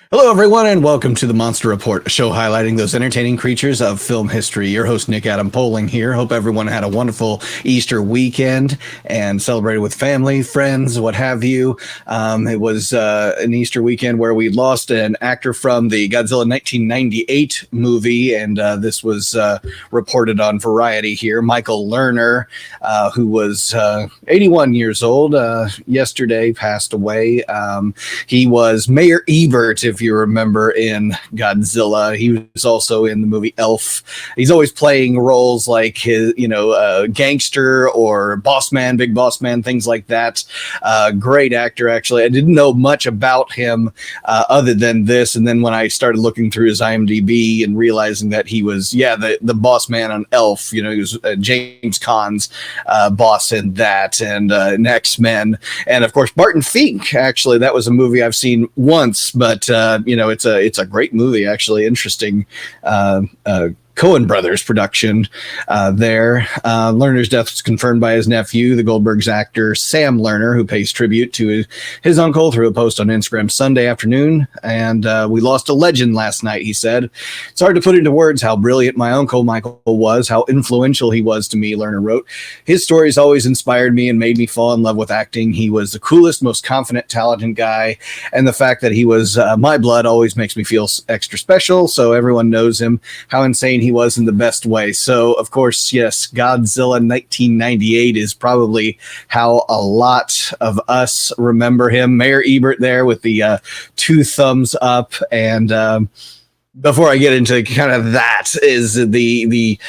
Hello, everyone, and welcome to the Monster Report, a show highlighting those entertaining creatures of film history. Your host, Nick Adam Poling here. Hope everyone had a wonderful Easter weekend and celebrated with family, friends, what have you. It was an Easter weekend where we lost an actor from the Godzilla 1998 movie, and this was reported on Variety here. Michael Lerner, who was 81 years old, yesterday passed away. He was Mayor Ebert, if you remember, in Godzilla. He was also in the movie Elf. He's always playing roles like his, gangster or boss man, big boss man, things like that. Great actor, actually. I didn't know much about him other than this. And then when I started looking through his IMDb and realizing that he was, the boss man on Elf, he was James Caan's boss in that, and in X-Men. And of course, Barton Fink, actually, that was a movie I've seen once, but it's a great movie, actually. Interesting Coen Brothers production there. Lerner's death was confirmed by his nephew, the Goldberg's actor Sam Lerner, who pays tribute to his uncle through a post on Instagram Sunday afternoon. And we lost a legend last night, he said. It's hard to put into words how brilliant my uncle Michael was, how influential he was to me, Lerner wrote. His stories always inspired me and made me fall in love with acting. He was the coolest, most confident, talented guy. And the fact that he was my blood always makes me feel extra special. So everyone knows him, how insane he was in the best way. So, of course, yes, Godzilla 1998 is probably how a lot of us remember him. Mayor Ebert there with the two thumbs up. And before I get into kind of that, is the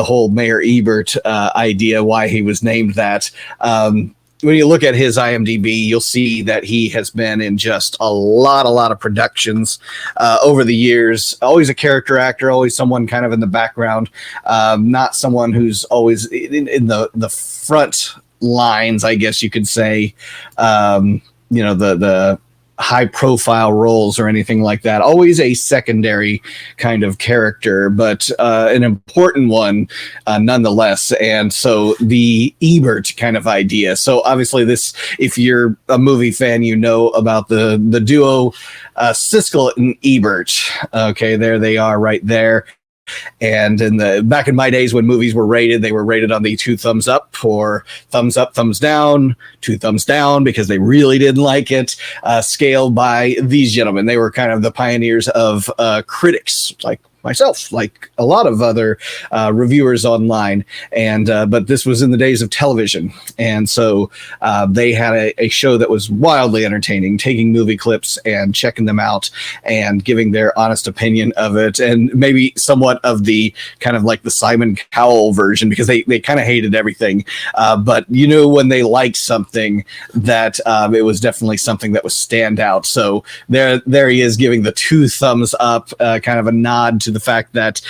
whole Mayor Ebert idea, why he was named that. When you look at his IMDb, you'll see that he has been in just a lot of productions over the years. Always a character actor, always someone kind of in the background, not someone who's always in the front lines, I guess you could say. The high profile roles or anything like that. Always a secondary kind of character, but an important one nonetheless. And so the Ebert kind of idea. So obviously this, if you're a movie fan, you know about the duo Siskel and Ebert. Okay, there they are right there. And back in my days when movies were rated, they were rated on the two thumbs up or thumbs up, thumbs down, two thumbs down, because they really didn't like it, scaled by these gentlemen. They were kind of the pioneers of critics like myself, like a lot of other reviewers online. And but this was in the days of television. And so they had a show that was wildly entertaining, taking movie clips and checking them out and giving their honest opinion of it. And maybe somewhat of the kind of like the Simon Cowell version, because they kind of hated everything. But when they liked something, that it was definitely something that was stand out. So there he is giving the two thumbs up, kind of a nod to the fact that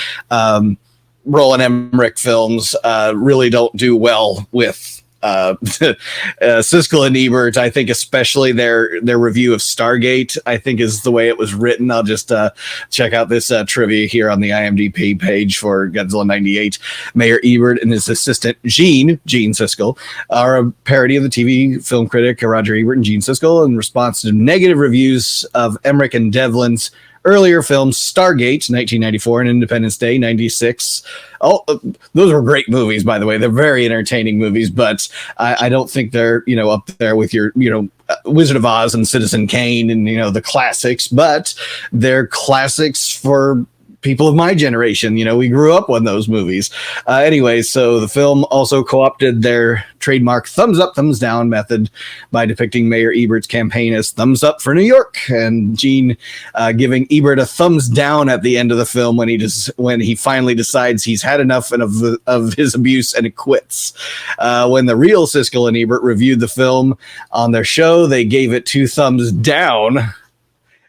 Roland Emmerich films really don't do well with Siskel and Ebert. I think especially their review of Stargate, I think, is the way it was written. I'll just check out this trivia here on the IMDb page for Godzilla 98. Mayor Ebert and his assistant Gene Siskel are a parody of the TV film critic Roger Ebert and Gene Siskel in response to negative reviews of Emmerich and Devlin's earlier films, Stargate, 1994, and Independence Day, 96. Oh, those were great movies, by the way. They're very entertaining movies, but I don't think they're, up there with your, Wizard of Oz and Citizen Kane and, the classics, but they're classics for people of my generation. We grew up on those movies. Anyway, so the film also co-opted their trademark thumbs up, thumbs down method by depicting Mayor Ebert's campaign as thumbs up for New York, and Gene giving Ebert a thumbs down at the end of the film when he finally decides he's had enough of his abuse and quits. When the real Siskel and Ebert reviewed the film on their show, they gave it two thumbs down.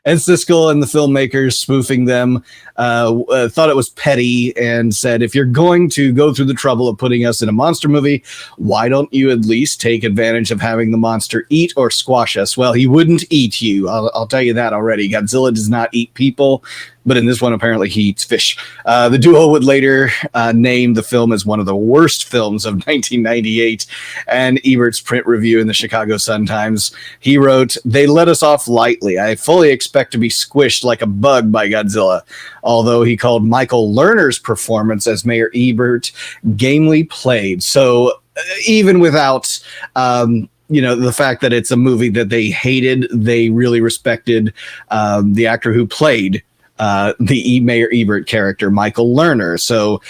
And Siskel and the filmmakers spoofing them thought it was petty and said, if you're going to go through the trouble of putting us in a monster movie, why don't you at least take advantage of having the monster eat or squash us? Well, he wouldn't eat you. I'll tell you that already. Godzilla does not eat people. but in this one, apparently he eats fish. The duo would later name the film as one of the worst films of 1998. And Ebert's print review in the Chicago Sun-Times, he wrote, "They let us off lightly. I fully expect to be squished like a bug by Godzilla." Although he called Michael Lerner's performance as Mayor Ebert gamely played. So even without the fact that it's a movie that they hated, they really respected the actor who played the Mayor Ebert character, Michael Lerner. So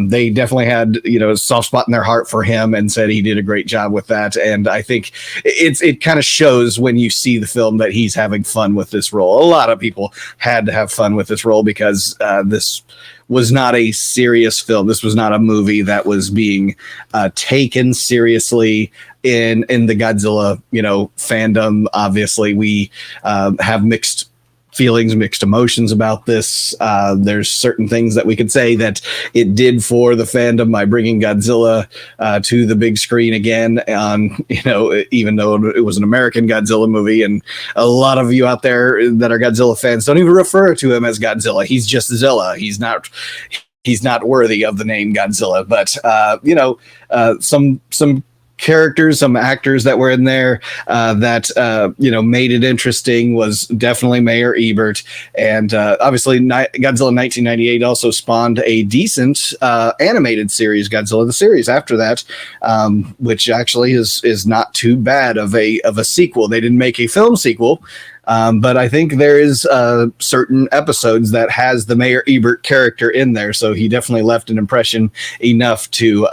they definitely had, a soft spot in their heart for him and said he did a great job with that. And I think it kind of shows when you see the film that he's having fun with this role. A lot of people had to have fun with this role because this was not a serious film. This was not a movie that was being taken seriously in the Godzilla, fandom. Obviously, we have mixed feelings, mixed emotions about this. There's certain things that we could say that it did for the fandom by bringing Godzilla to the big screen again. Even though it was an American Godzilla movie, and a lot of you out there that are Godzilla fans don't even refer to him as Godzilla. He's just Zilla. He's not worthy of the name Godzilla. But some characters, some actors that were in there that made it interesting was definitely Mayor Ebert. And obviously Godzilla 1998 also spawned a decent animated series, Godzilla the series, after that, which actually is not too bad of a sequel. They didn't make a film sequel, but I think there is certain episodes that has the Mayor Ebert character in there, so he definitely left an impression enough to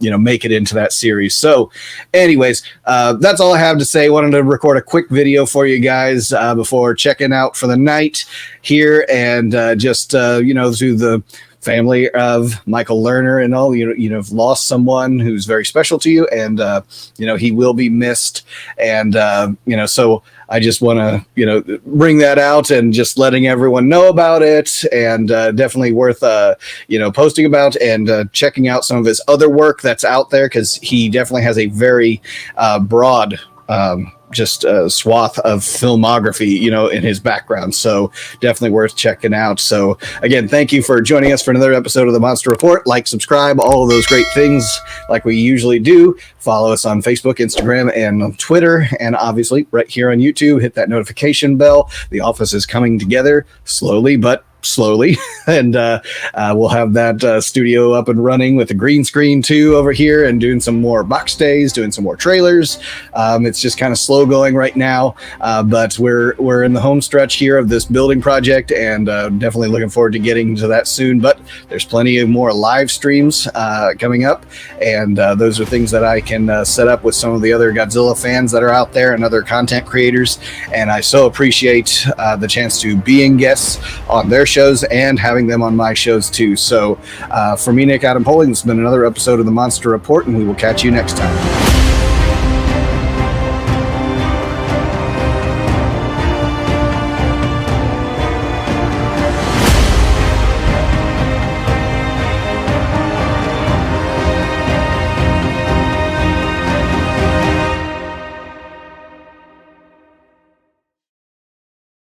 make it into that series. So anyways, that's all I have to say. Wanted to record a quick video for you guys before checking out for the night here, and just through the family of Michael Lerner and all, you've lost someone who's very special to you, and he will be missed. And so I just want to bring that out and just letting everyone know about it, and definitely worth posting about and checking out some of his other work that's out there, because he definitely has a very broad swath of filmography, in his background. So definitely worth checking out. So again, thank you for joining us for another episode of the Monster Report. Like, subscribe, all of those great things like we usually do. Follow us on Facebook, Instagram, and on Twitter. And obviously right here on YouTube, hit that notification bell. The office is coming together slowly, but slowly, and we'll have that studio up and running with a green screen too over here, and doing some more box days, doing some more trailers. It's just kind of slow going right now, but we're in the home stretch here of this building project, and definitely looking forward to getting to that soon. But there's plenty of more live streams coming up, and those are things that I can set up with some of the other Godzilla fans that are out there and other content creators. And I so appreciate the chance to being guests on their shows and having them on my shows too. So for me, Nick Adam Poling, this has been another episode of the Monster Report, and we will catch you next time.